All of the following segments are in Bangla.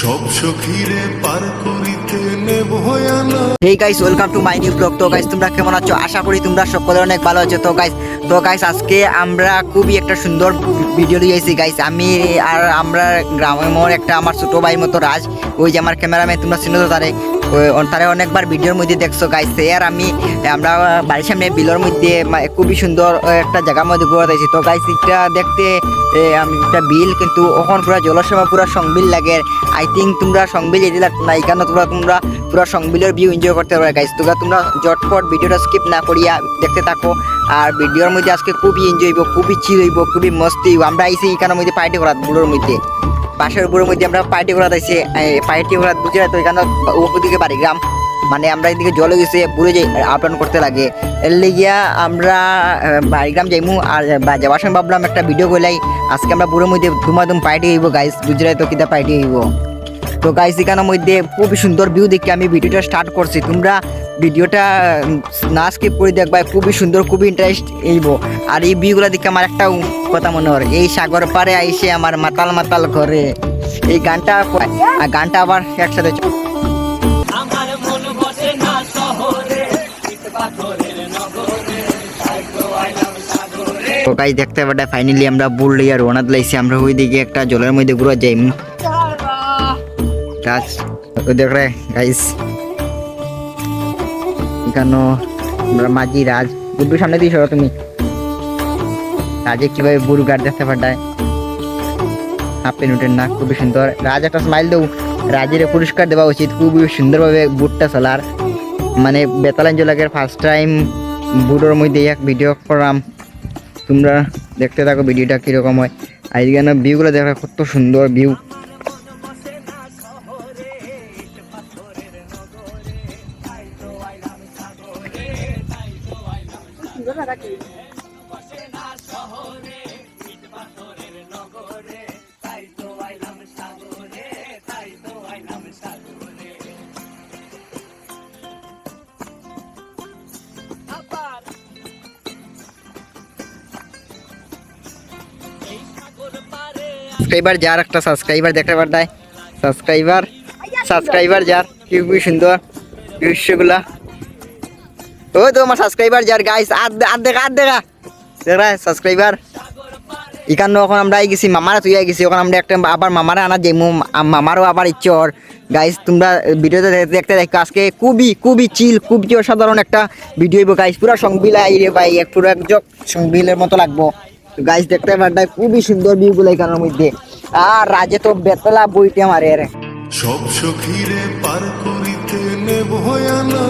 সব সখীরে পার করিতে নেবয়ানা। Hey guys, welcome to my new blog. তো গাইস, তোমরা কেমন আছো? আশা করি তোমরা সকলে অনেক ভালো আছো। তো গাইস আজকে আমরা খুবই একটা সুন্দর ভিডিও নিয়ে এসেছি গাইস। আমি আর আমরা গ্রামের মোড় একটা আমার ছোট ভাইয়ের মতো রাজ, ওই যে আমার ক্যামেরাম্যান, তোমরা চিনো তো তারে। তারা অনেকবার ভিডিওর মধ্যে দেখছো গাইস। আর আমরা বাড়ির সামনে বিলের মধ্যে খুবই সুন্দর একটা জায়গার মধ্যে ঘুরাতেছি। তো গাইস, এটা দেখতে আমি একটা বিল, কিন্তু ওখান পুরো জলসময় পুরো সংবিল লাগে। আই থিঙ্ক তোমরা সংবিল যেতে লাগতো না, এখানে তোমরা পুরো সংবিলের ভিউ এনজয় করতে পারবে গাইস। তোমরা জটপট ভিডিওটা স্কিপ না করিয়া দেখতে থাকো। আর ভিডিওর মধ্যে আজকে খুবই এনজয় হইব, খুবই চিল হইব, খুবই মস্তি হইব। আমরা আইসি এখানের মধ্যে পার্টি করাত বুড়োর মধ্যে, পাশের বুড়োর মধ্যে আমরা পার্টি করাত আইসি। পার্টি করাত বুঝে তো এখানে ওদিকে বাড়ি গ্রাম, মানে আমরা এদিকে জলে গেছে বুড়ো যে আপ ডাউন করতে লাগে। এর লেগিয়া আমরা বাড়িগ্রাম যাইমু। আর যাওয়ার সময় ভাবলাম একটা ভিডিও করলাই। আজকে আমরা বুড়োর মধ্যে ধুমাধুম পার্টি হইব গাইস, বুঝলাই তো কিতা পার্টি হইব। তো গাইস, এখানের মধ্যে খুবই সুন্দর ভিউ দেখে আমি ভিডিওটা স্টার্ট করছি। তোমরা ভিডিওটা না স্কিপ করে দেখবা, খুবই সুন্দর, খুবই ইন্টারেস্ট হইব। আর এই ভিউগুলো দেখে আমার একটা কথা মনে হয়, এই সাগর পারে আইসে আমার মাতাল মাতাল ঘরে। এই গানটা আবার একসাথে। তো গাইস, দেখতে পাটা ফাইনালি আমরা বুল লিয়া রওনা দিলাইছি। আমরা ওই দিকে একটা জলের মধ্যে ঘুরে যাই। দেখ রে গাইস, এখানে আমরা মাঝি রাজ বুদ্ধু সামনে দিয়ে সরো তুমি। রাজে কিভাবে বুড়ু গাড় দেখতে পাঠায়, হাফ পেন উঠেন না, খুবই সুন্দর। রাজ একটা স্মাইল দেও, রাজের পুরস্কার দেওয়া উচিত, খুবই সুন্দরভাবে বুটটা চলার। মানে বেতাল এঞ্জলাগের ফার্স্ট টাইম বুড়োর মধ্যে এক ভিডিও করলাম। তোমরা দেখতে থাকো ভিডিওটা কীরকম হয়। আর এখানে ভিউগুলো দেখা কত সুন্দর ভিউ। সাবস্ক্রাইবার যার একটা সাবস্ক্রাইবার দেখতে পারতায়, সাবস্ক্রাইবার যার খুবই সুন্দর দৃশ্যগুলা। ও তো আমার সাবস্ক্রাইবার যার গাইস, আর দেখা সাবস্ক্রাইবার। এখানে এখন আমরা গেছি মামারা তুই গেছি, ওখানে আমরা একটা আবার মামারা আনা যাইমু, মামারও আবার ইচ্ছে ওর। গাইস, তোমরা ভিডিওতে দেখতে দেখো। আজকে খুবই চিল, খুবই অসাধারণ একটা ভিডিও হইব গাইস। পুরো সংবিল আইরে ভাই, পুরো একজক সংবিলের মতো লাগবো গাইস। দেখতে পারতাই খুবই সুন্দর ভিউগুলো এখানের মধ্যে। আর রাজে তো বেতলা বইতে মারে রে। সব সখীরে পার করিতে নেবয়ানা,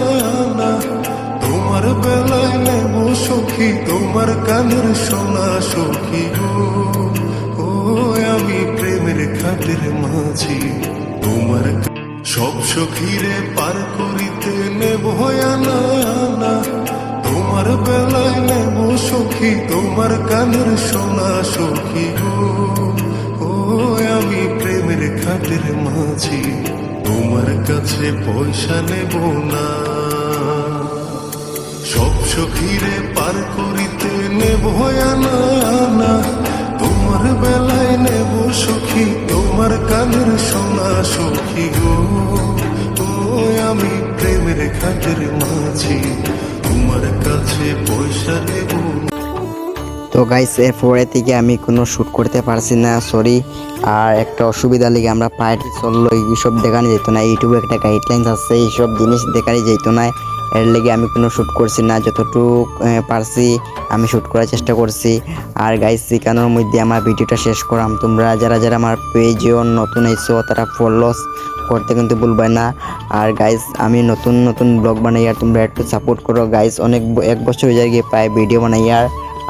তোমার বেলায় নেব সখী, তোমার কানের সোনা সখী গো। ও আমি প্রেমের খাটের মাঝি তোমার। সব সখীরে পার করিতে নেবয়ানা, তোমার বেলায় নেব সখী, তোমার কানের সোনা সখী গো। ও আমি প্রেমের খাটের মাঝি, তোমার কাছে পয়সা নেব না। সব সখীরে পার করিতে নেবয়ানা, তোমার বেলায় নেব সখী, তোমার কানের সোনা সখী গো। ও আমি প্রেমের খাটের মাঝি, তোমার কাছে পয়সা নেব। তো গাইস, এরপরে থেকে আমি কোনো শ্যুট করতে পারছি না, সরি। আর একটা অসুবিধা লেগে আমরা পার্টি চললো, এইসব দেখানো যেত না। ইউটিউবে একটা গাইডলাইন্স আছে, এইসব জিনিস দেখানো যেত না। এর লেগে আমি কোনো শ্যুট করছি না, যতটুকু পারছি আমি শ্যুট করার চেষ্টা করছি। আর গাইস, এখানের মধ্যে আমার ভিডিওটা শেষ করাম। তোমরা যারা আমার পেজেও নতুন আইছো তারা ফলোস করতে কিন্তু ভুলবে না। আর গাইস, আমি নতুন ব্লগ বানাই, আর তোমরা একটু সাপোর্ট করো গাইস। এক বছর হয়ে যায় গিয়ে প্রায় ভিডিও বানাই,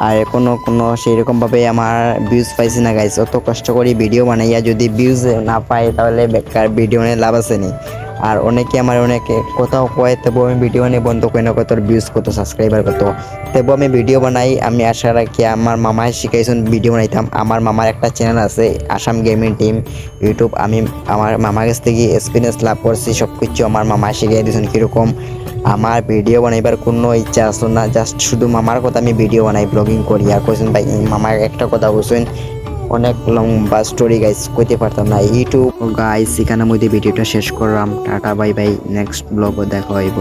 আর এখনো সেইরকমভাবে আমার ভিউজ পাইছি না গাইস। অত কষ্ট করি ভিডিও বানাইয়া যদি ভিউজ না পাই তাহলে বেকার ভিডিও নিয়ে লাভ আছে নি। আর অনেকে কোথাও কয়, তবু আমি ভিডিও নিয়ে বন্ধ করি না, কত ভিউজ কত সাবস্ক্রাইবার কত, তবু আমি ভিডিও বানাই। আমি আশা রাখি, আমার মামায় শিখাইছেন ভিডিও বানাইতাম। আমার মামার একটা চ্যানেল আছে আসাম গেমিং টিম ইউটিউব, আমি আমার মামার কাছ থেকে এক্সপিরিয়েন্স লাভ করছি। সব কিছু আমার মামায় শিখিয়ে দিয়েছেন কীরকম। আমার ভিডিও বানাইবার কোনো ইচ্ছা আসলো না, জাস্ট শুধু মামার কথা আমি ভিডিও বানাই, ব্লগিং করি। আর কোয়েছেন ভাই মামার একটা কথা বলছেন, অনেক লম্বা স্টোরি গাইস, কইতে পারতাম না ইউটিউব। গাইস এখানের মধ্যে ভিডিওটা শেষ করলাম, টাটা বাই বাই, নেক্সট ব্লগে দেখা হইব।